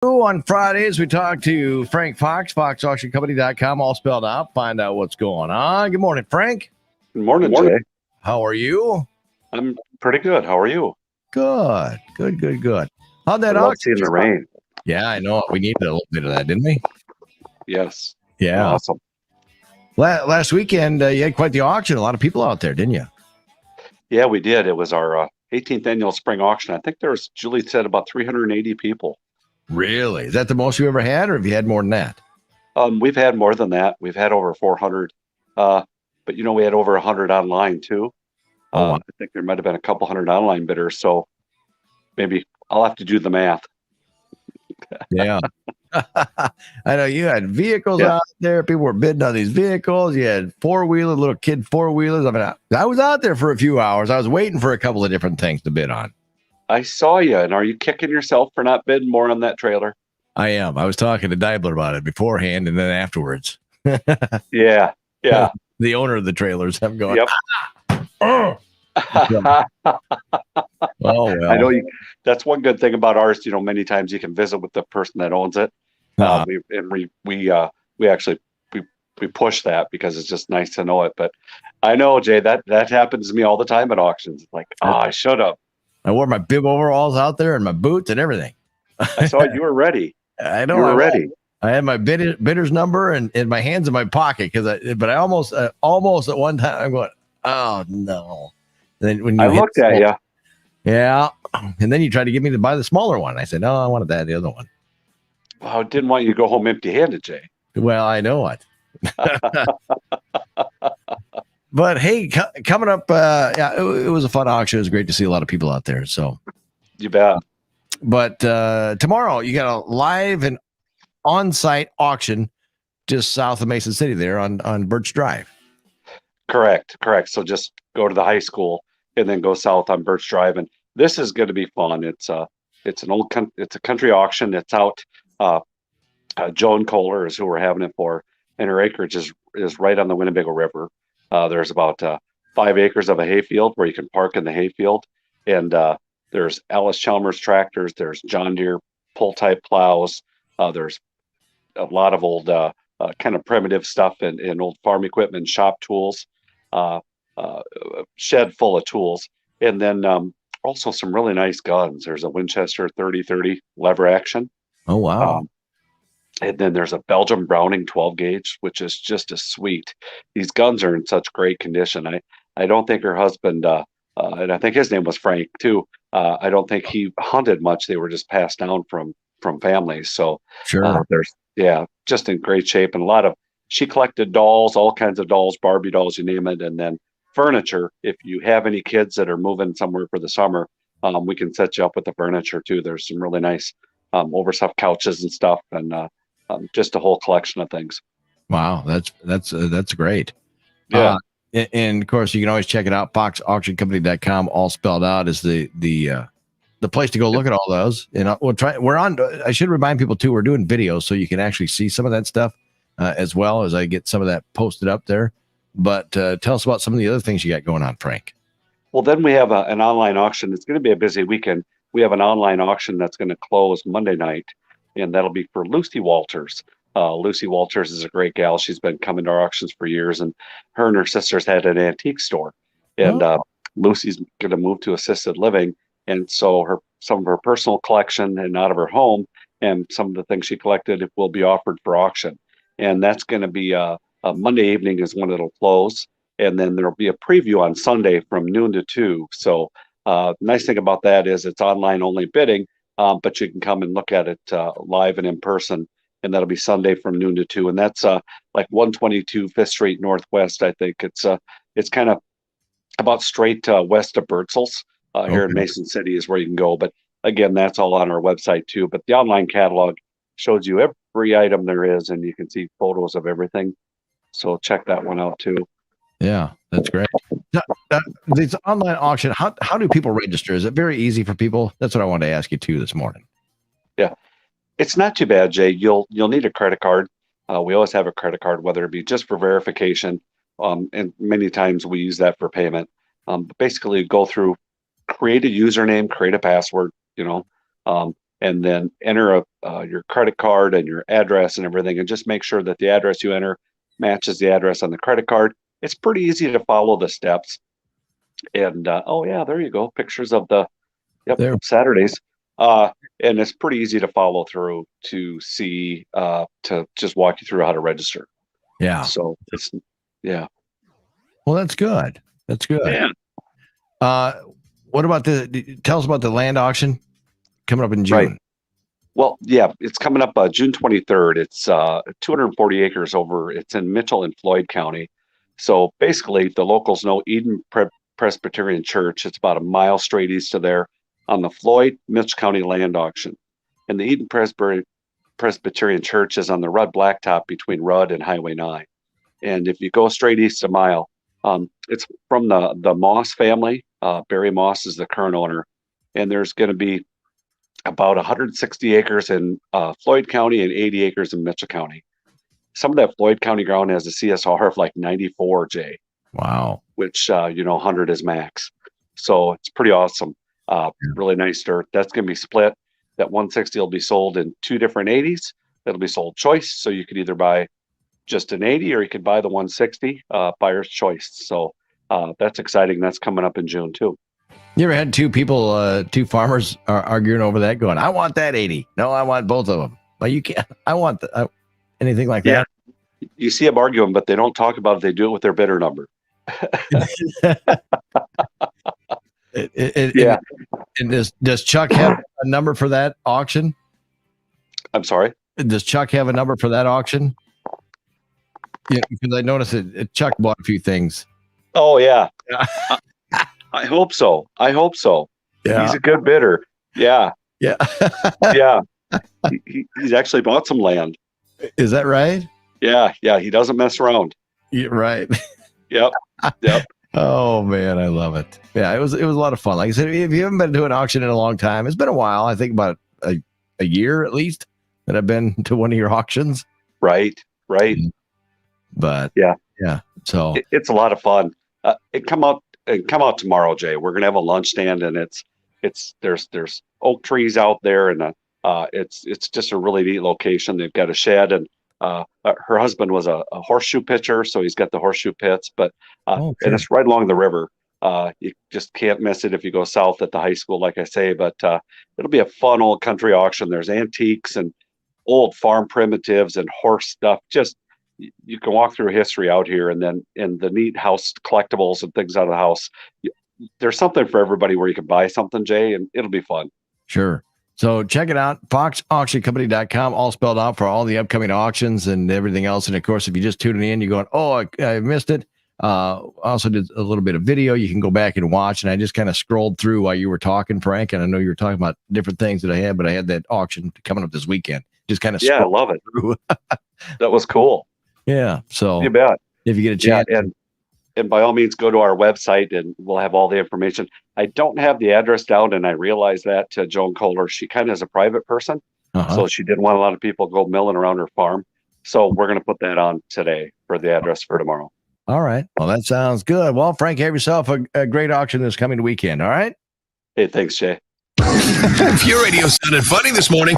On Fridays, we talk to Frank Fox, foxauctioncompany.com, all spelled out. Find out what's going on. Good morning, Frank. Good morning, Jay. How are you? I'm pretty good. How are you? Good. How'd that I love auction? seeing the rain. Yeah, I know. We needed a little bit of that, didn't we? Yes. Yeah. Awesome. Last weekend, you had quite the auction. A lot of people out there, didn't you? Yeah, we did. It was our 18th annual spring auction. I think there was, Julie said, about 380 people. Really? Is that the most you ever had, or have you had more than that? We've had more than that. We've had over 400. But, we had over 100 online, too. Wow. I think there might have been a couple hundred online bidders. So maybe I'll have to do the math. Yeah. I know you had vehicles out there. People were bidding on these vehicles. You had four-wheelers, little kid four-wheelers. I mean, I was out there for a few hours. I was waiting for a couple of different things to bid on. I saw you. And are you kicking yourself for not bidding more on that trailer? I am. I was talking to Deibler about it beforehand and then afterwards. Yeah. The owner of the trailers. I'm going, Yep. Oh, well. I know that's one good thing about ours. Many times you can visit with the person that owns it. We actually push that because it's just nice to know it. But I know, Jay, that happens to me all the time at auctions. It's like, I should have. I wore my bib overalls out there and my boots and everything. I saw you were ready. I know you were ready. I had my bidder's number and my hands in my pocket but I almost at one time I'm going, oh no. And then when I looked at you. Yeah. And then you tried to get me to buy the smaller one. I said, no, I wanted the other one. Well, I didn't want you to go home empty-handed, Jay. Well, I know it. But hey, coming up, it was a fun auction. It was great to see a lot of people out there. So you bet. But tomorrow you got a live and on-site auction just south of Mason City there on Birch Drive. Correct. So just go to the high school and then go south on Birch Drive, and this is going to be fun. It's a country auction. It's out. Joan Kohler is who we're having it for, and her acreage is right on the Winnebago River. There's about 5 acres of a hayfield where you can park in the hayfield, and there's Alice Chalmers tractors. There's John Deere pull-type plows. There's a lot of old kind of primitive stuff and old farm equipment, shop tools, shed full of tools, and then also some really nice guns. There's a Winchester 30-30 lever action. Oh, wow. And then there's a Belgium Browning 12 gauge, which is just as sweet. These guns are in such great condition. I don't think her husband, and I think his name was Frank too. I don't think he hunted much. They were just passed down from families. So sure. There's just in great shape, and she collected dolls, all kinds of dolls, Barbie dolls, you name it, and then furniture. If you have any kids that are moving somewhere for the summer, we can set you up with the furniture too. There's some really nice overstuffed couches and stuff, and just a whole collection of things. Wow, that's great. Yeah. And of course, you can always check it out. foxauctioncompany.com, all spelled out, is the place to go look at all those. And we'll try. I should remind people too, we're doing videos so you can actually see some of that stuff as well as I get some of that posted up there. But tell us about some of the other things you got going on, Frank. Well, then we have an online auction. It's going to be a busy weekend. We have an online auction that's going to close Monday night, and that'll be for Lucy Walters. Lucy Walters is a great gal. She's been coming to our auctions for years, and her and her sisters had an antique store. And Lucy's going to move to assisted living, and so some of her personal collection and out of her home, and some of the things she collected will be offered for auction. And that's going to be Monday evening is when it'll close, and then there'll be a preview on Sunday from noon to 2. So nice thing about that is it's online only bidding, but you can come and look at it live and in person, and that'll be Sunday from noon to 2. And that's like 122 5th Street Northwest. I think it's kind of about straight west of Bertzel's here in Mason City is where you can go. But again, that's all on our website too. But the online catalog shows you every item there is, and you can see photos of everything. So check that one out too. Yeah, that's great. This online auction, how do people register? Is it very easy for people? That's what I wanted to ask you too this morning. Yeah, it's not too bad, Jay. You'll need a credit card. We always have a credit card, whether it be just for verification, and many times we use that for payment. But basically, go through, create a username, create a password. and then enter your credit card and your address and everything, and just make sure that the address you enter matches the address on the credit card. It's pretty easy to follow the steps. And oh yeah, there you go. Pictures of the There. Saturdays. And it's pretty easy to follow through to see to just walk you through how to register. Yeah. So it's Well, that's good. That's good. Yeah. What about tell us about the land auction coming up in June? Right. Well, yeah, it's coming up June 23rd. It's 240 acres over. It's in Mitchell and Floyd County. So basically, the locals know Eden Presbyterian Church. It's about a mile straight east of there on the Floyd Mitchell County land auction. And the Eden Presbyterian Church is on the Rudd Blacktop between Rudd and Highway 9. And if you go straight east a mile, it's from the Moss family. Barry Moss is the current owner. And there's going to be about 160 acres in Floyd County and 80 acres in Mitchell County. Some of that Floyd County ground has a CSR of like 94, Jay. Wow. Which, 100 is max. So it's pretty awesome. Really nice dirt. That's going to be split. That 160 will be sold in 2 different 80s. That'll be sold choice. So you could either buy just an 80 or you could buy the 160 buyer's choice. So that's exciting. That's coming up in June too. You ever had two farmers arguing over that, going, I want that 80. No, I want both of them. Well, you can't. I want anything like that. You see them arguing, but they don't talk about it. They do it with their bidder number. Yeah. And does Chuck have a number for that auction? I'm sorry? Does Chuck have a number for that auction? Yeah, because I noticed that Chuck bought a few things. Oh, yeah. I hope so. Yeah. He's a good bidder. Yeah. Yeah. Yeah. He's actually bought some land. Is that right? Yeah. He doesn't mess around. Yeah, right. Yep. Oh man, I love it. Yeah, it was a lot of fun. Like I said, if you haven't been to an auction in a long time, it's been a while. I think about a year at least that I've been to one of your auctions. Right. But yeah. So it's a lot of fun. Come out tomorrow, Jay. We're gonna have a lunch stand, and there's oak trees out there, and it's just a really neat location. They've got a shed, and her husband was a horseshoe pitcher, so he's got the horseshoe pits. But and it's right along the river. You just can't miss it if you go south at the high school, like I say. But it'll be a fun old country auction. There's antiques and old farm primitives and horse stuff. Just you can walk through history out here, and then in the neat house collectibles and things out of the house. There's something for everybody where you can buy something, Jay, and it'll be fun. Sure. So check it out, foxauctioncompany.com, all spelled out for all the upcoming auctions and everything else. And of course, if you just tuning in, you're going, oh, I missed it. Also did a little bit of video. You can go back and watch. And I just kind of scrolled through while you were talking, Frank. And I know you were talking about different things that I had, but I had that auction coming up this weekend. Just kind of I love it. That was cool. Yeah. So you bet. If you get a chance. Yeah, and by all means, go to our website and we'll have all the information. I don't have the address down, and I realized that to Joan Kohler. She kind of is a private person, so she didn't want a lot of people go milling around her farm. So we're going to put that on today for the address for tomorrow. All right. Well, that sounds good. Well, Frank, have yourself a great auction this coming weekend. All right. Hey, thanks, Jay. If your radio sounded funny this morning,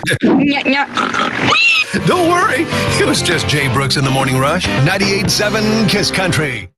don't worry. It was just Jay Brooks in the Morning Rush, 98.7 Kiss Country.